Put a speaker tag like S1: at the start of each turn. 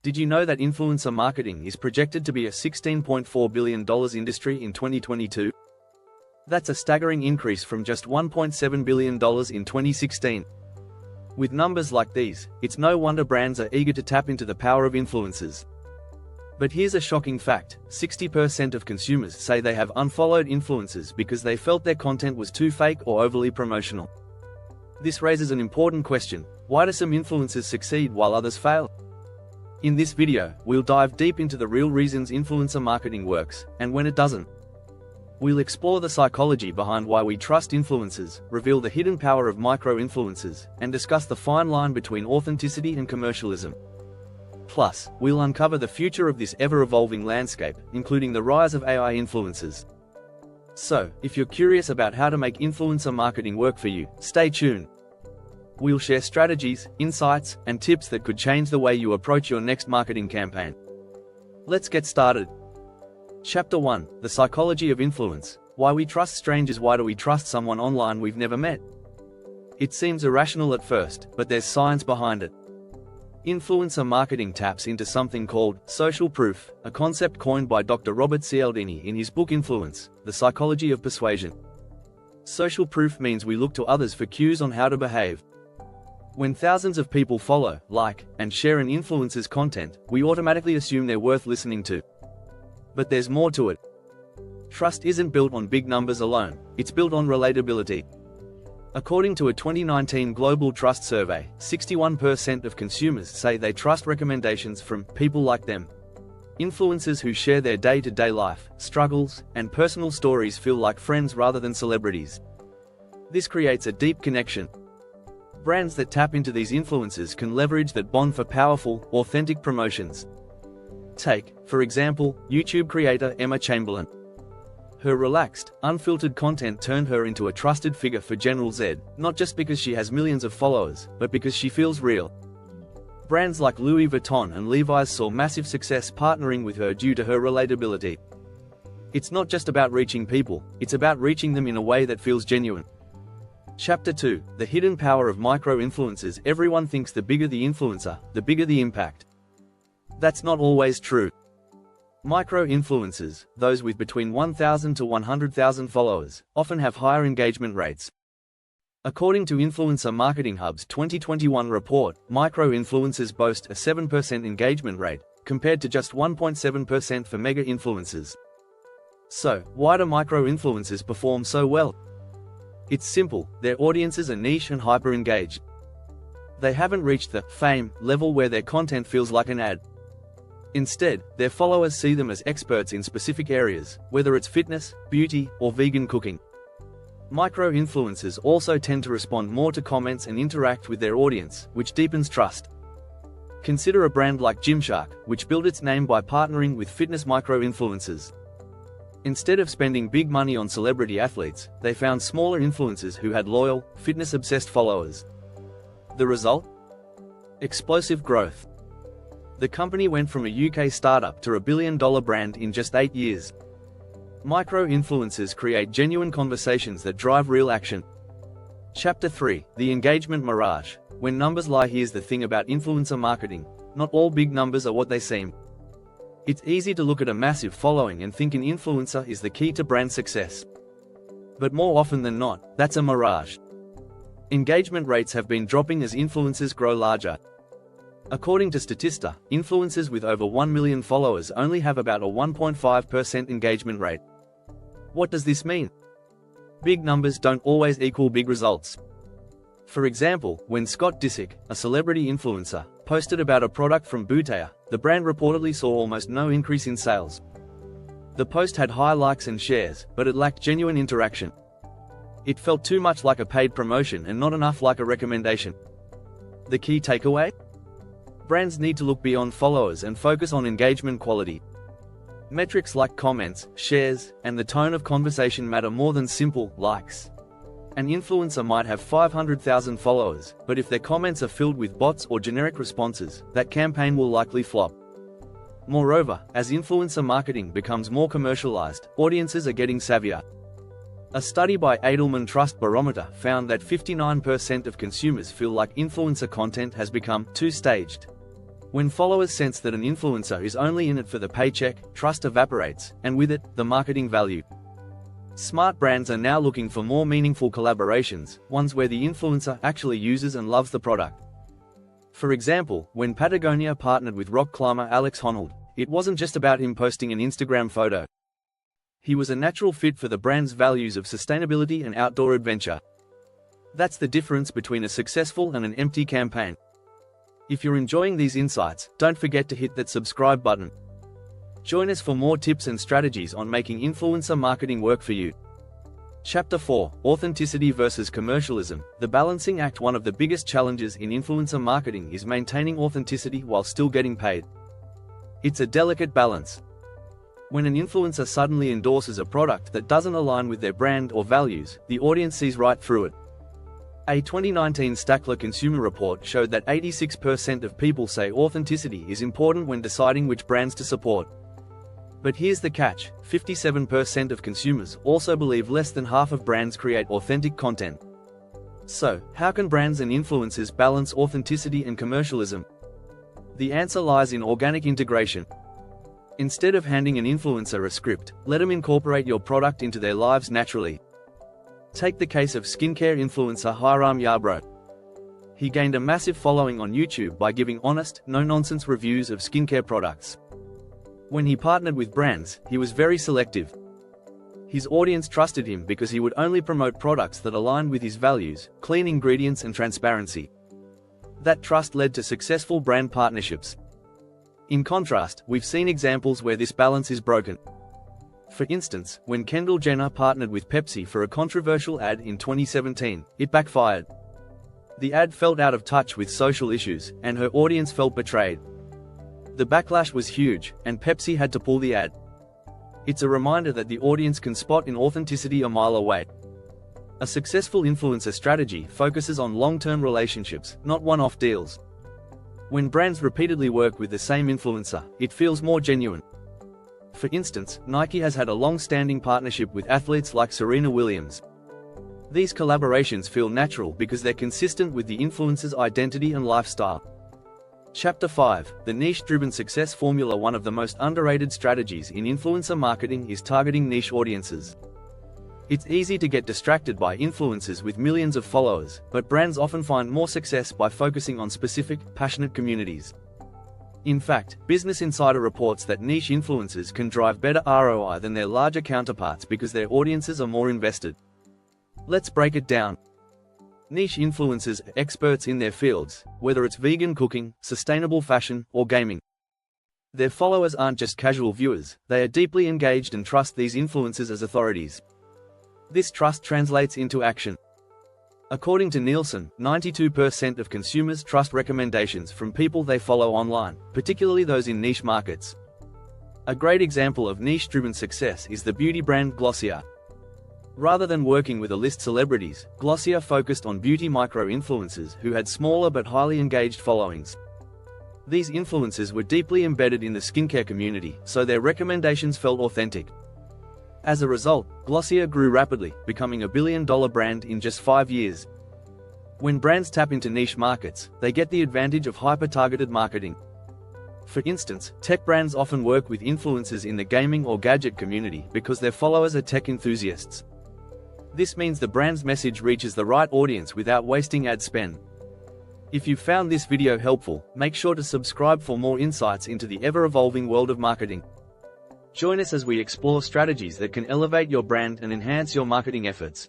S1: Did you know that influencer marketing is projected to be a $16.4 billion industry in 2022? That's a staggering increase from just $1.7 billion in 2016. With numbers like these, it's no wonder brands are eager to tap into the power of influencers. But here's a shocking fact: 60% of consumers say they have unfollowed influencers because they felt their content was too fake or overly promotional. This raises an important question: why do some influencers succeed while others fail? In this video, we'll dive deep into the real reasons influencer marketing works, and when it doesn't. We'll explore the psychology behind why we trust influencers, reveal the hidden power of micro-influencers, and discuss the fine line between authenticity and commercialism. Plus, we'll uncover the future of this ever-evolving landscape, including the rise of AI influencers. So, if you're curious about how to make influencer marketing work for you, stay tuned. We'll share strategies, insights, and tips that could change the way you approach your next marketing campaign. Let's get started. Chapter 1: The Psychology of Influence. Why we trust strangers. Why do we trust someone online we've never met? It seems irrational at first, but there's science behind it. Influencer marketing taps into something called social proof, a concept coined by Dr. Robert Cialdini in his book Influence: The Psychology of Persuasion. Social proof means we look to others for cues on how to behave. When thousands of people follow, like, and share an influencer's content, we automatically assume they're worth listening to. But there's more to it. Trust isn't built on big numbers alone, it's built on relatability. According to a 2019 Global Trust Survey, 61% of consumers say they trust recommendations from people like them. Influencers who share their day-to-day life, struggles, and personal stories feel like friends rather than celebrities. This creates a deep connection. Brands that tap into these influencers can leverage that bond for powerful, authentic promotions. Take, for example, YouTube creator Emma Chamberlain. Her relaxed, unfiltered content turned her into a trusted figure for General Z, not just because she has millions of followers, but because she feels real. Brands like Louis Vuitton and Levi's saw massive success partnering with her due to her relatability. It's not just about reaching people, it's about reaching them in a way that feels genuine. Chapter 2: The Hidden Power of Micro-Influencers. Everyone thinks the bigger the influencer, the bigger the impact. That's not always true. Micro-influencers, those with between 1,000 to 100,000 followers, often have higher engagement rates. According to Influencer Marketing Hub's 2021 report, micro-influencers boast a 7% engagement rate, compared to just 1.7% for mega-influencers. So, why do micro-influencers perform so well? It's simple: their audiences are niche and hyper-engaged. They haven't reached the fame level where their content feels like an ad. Instead, their followers see them as experts in specific areas, whether it's fitness, beauty, or vegan cooking. Micro-influencers also tend to respond more to comments and interact with their audience, which deepens trust. Consider a brand like Gymshark, which built its name by partnering with fitness micro-influencers. Instead of spending big money on celebrity athletes, they found smaller influencers who had loyal, fitness-obsessed followers. The result? Explosive growth. The company went from a UK startup to a billion-dollar brand in just 8 years. Micro-influencers create genuine conversations that drive real action. Chapter 3: The Engagement Mirage. When numbers lie. Here's the thing about influencer marketing: not all big numbers are what they seem. It's easy to look at a massive following and think an influencer is the key to brand success. But more often than not, that's a mirage. Engagement rates have been dropping as influencers grow larger. According to Statista, influencers with over 1 million followers only have about a 1.5% engagement rate. What does this mean? Big numbers don't always equal big results. For example, when Scott Disick, a celebrity influencer, posted about a product from Boutea, the brand reportedly saw almost no increase in sales. The post had high likes and shares, but it lacked genuine interaction. It felt too much like a paid promotion and not enough like a recommendation. The key takeaway? Brands need to look beyond followers and focus on engagement quality. Metrics like comments, shares, and the tone of conversation matter more than simple likes. An influencer might have 500,000 followers, but if their comments are filled with bots or generic responses, that campaign will likely flop. Moreover, as influencer marketing becomes more commercialized, audiences are getting savvier. A study by Edelman Trust Barometer found that 59% of consumers feel like influencer content has become too staged. When followers sense that an influencer is only in it for the paycheck, trust evaporates, and with it, the marketing value. Smart brands are now looking for more meaningful collaborations, ones where the influencer actually uses and loves the product. For example, when Patagonia partnered with rock climber Alex Honnold, it wasn't just about him posting an Instagram photo. He was a natural fit for the brand's values of sustainability and outdoor adventure. That's the difference between a successful and an empty campaign. If you're enjoying these insights, don't forget to hit that subscribe button. Join us for more tips and strategies on making influencer marketing work for you. Chapter 4: Authenticity versus Commercialism. The balancing act. One of the biggest challenges in influencer marketing is maintaining authenticity while still getting paid. It's a delicate balance. When an influencer suddenly endorses a product that doesn't align with their brand or values, the audience sees right through it. A 2019 Stackler consumer report showed that 86% of people say authenticity is important when deciding which brands to support. But here's the catch: 57% of consumers also believe less than half of brands create authentic content. So, how can brands and influencers balance authenticity and commercialism? The answer lies in organic integration. Instead of handing an influencer a script, let them incorporate your product into their lives naturally. Take the case of skincare influencer Hiram Yarbrough. He gained a massive following on YouTube by giving honest, no-nonsense reviews of skincare products. When he partnered with brands, he was very selective. His audience trusted him because he would only promote products that aligned with his values, clean ingredients and transparency. That trust led to successful brand partnerships. In contrast, we've seen examples where this balance is broken. For instance, when Kendall Jenner partnered with Pepsi for a controversial ad in 2017, it backfired. The ad felt out of touch with social issues, and her audience felt betrayed. The backlash was huge, and Pepsi had to pull the ad. It's a reminder that the audience can spot inauthenticity a mile away. A successful influencer strategy focuses on long-term relationships, not one-off deals. When brands repeatedly work with the same influencer, it feels more genuine. For instance, Nike has had a long-standing partnership with athletes like Serena Williams. These collaborations feel natural because they're consistent with the influencer's identity and lifestyle. Chapter 5: The Niche-Driven Success Formula. One of the most underrated strategies in influencer marketing is targeting niche audiences. It's easy to get distracted by influencers with millions of followers, but brands often find more success by focusing on specific, passionate communities. In fact, Business Insider reports that niche influencers can drive better ROI than their larger counterparts because their audiences are more invested. Let's break it down. Niche influencers are experts in their fields, whether it's vegan cooking, sustainable fashion, or gaming. Their followers aren't just casual viewers, they are deeply engaged and trust these influencers as authorities. This trust translates into action. According to Nielsen, 92% of consumers trust recommendations from people they follow online, particularly those in niche markets. A great example of niche-driven success is the beauty brand Glossier. Rather than working with A-list celebrities, Glossier focused on beauty micro-influencers who had smaller but highly engaged followings. These influencers were deeply embedded in the skincare community, so their recommendations felt authentic. As a result, Glossier grew rapidly, becoming a billion-dollar brand in just 5 years. When brands tap into niche markets, they get the advantage of hyper-targeted marketing. For instance, tech brands often work with influencers in the gaming or gadget community because their followers are tech enthusiasts. This means the brand's message reaches the right audience without wasting ad spend. If you found this video helpful, make sure to subscribe for more insights into the ever-evolving world of marketing. Join us as we explore strategies that can elevate your brand and enhance your marketing efforts.